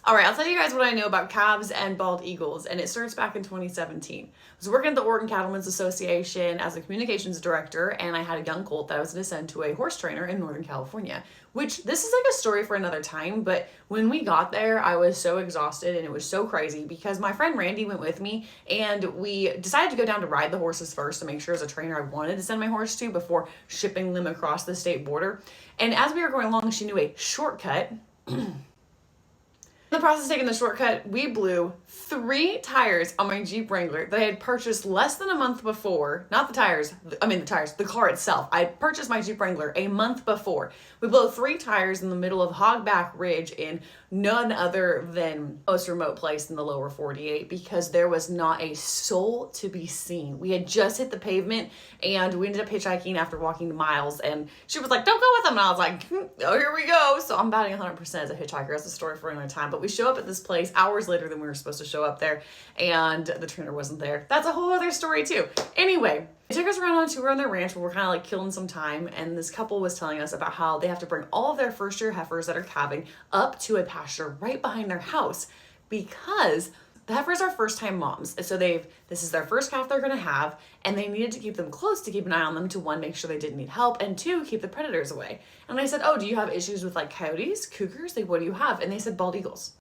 All right, I'll tell you guys what I know about calves and bald eagles, and it starts back in 2017. I was working at the Oregon Cattlemen's Association as a communications director, and I had a young colt that I was going to send to a horse trainer in Northern California, which this is like a story for another time, but when we got there, I was so exhausted and it was so crazy because my friend Randy went with me, and we decided to go down to ride the horses first to make sure as a trainer I wanted to send my horse to before shipping them across the state border. And as we were going along, she knew a shortcut. In the process of taking the shortcut, we blew 3 tires on my Jeep Wrangler that I had purchased less than a month before. Not the tires, the car itself. I purchased my Jeep Wrangler a month before. We blew 3 tires in the middle of Hogback Ridge in none other than the most remote place in the lower 48 because there was not a soul to be seen. We had just hit the pavement and we ended up hitchhiking after walking miles, and she was like, "Don't go with them." And I was like, "Oh, here we go." So I'm batting 100% as a hitchhiker. That's a story for another time. But we show up at this place hours later than we were supposed to show up there, and the trainer wasn't there. That's a whole other story too. Anyway, they took us around on a tour on their ranch where we're kind of like killing some time, and this couple was telling us about how they have to bring all of their first year heifers that are calving up to a pasture right behind their house because the heifers are first time moms. So this is their first calf they're going to have, and they needed to keep them close to keep an eye on them to, 1, make sure they didn't need help, and 2, keep the predators away. And I said, "Oh, do you have issues with like coyotes, cougars? Like, what do you have?" And they said, "Bald eagles."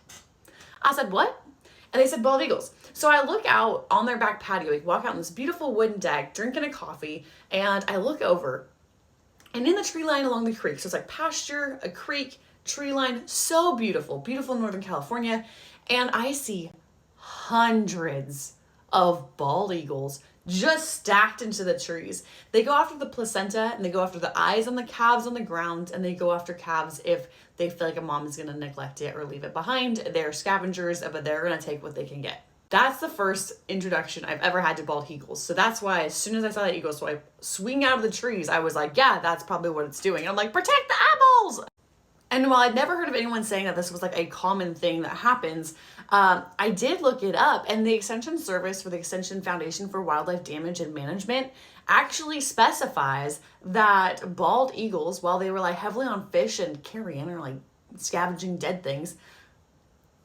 I said, "What?" And they said, "Bald eagles." So I look out on their back patio, like walk out on this beautiful wooden deck, drinking a coffee, and I look over, and in the tree line along the creek, so it's like pasture, a creek, tree line, so beautiful, beautiful Northern California, and I see hundreds of bald eagles just stacked into the trees. They go after the placenta, and they go after the eyes on the calves on the ground, and they go after calves if they feel like a mom is going to neglect it or leave it behind. They're scavengers, but they're going to take what they can get. That's the first introduction I've ever had to bald eagles. So that's why as soon as I saw that eagle swipe swing out of the trees, I was like, yeah, that's probably what it's doing. And I'm like, protect the eyeballs! And while I'd never heard of anyone saying that this was like a common thing that happens, I did look it up, and the Extension Service for the Extension Foundation for Wildlife Damage and Management actually specifies that bald eagles, while they rely heavily on fish and carrion or like scavenging dead things,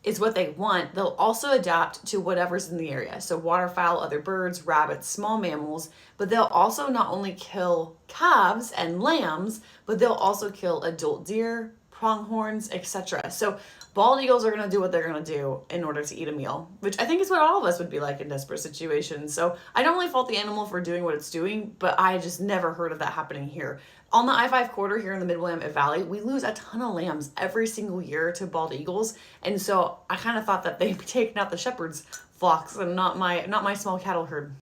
is what they want, they'll also adapt to whatever's in the area. So waterfowl, other birds, rabbits, small mammals, but they'll also not only kill calves and lambs, but they'll also kill adult deer, pronghorns, etc. So bald eagles are going to do what they're going to do in order to eat a meal, which I think is what all of us would be like in desperate situations. So I don't really fault the animal for doing what it's doing, but I just never heard of that happening here. On the I-5 corridor here in the Mid-Willamette Valley, we lose a ton of lambs every single year to bald eagles, and so I kind of thought that they'd be taking out the shepherd's flocks and not my small cattle herd.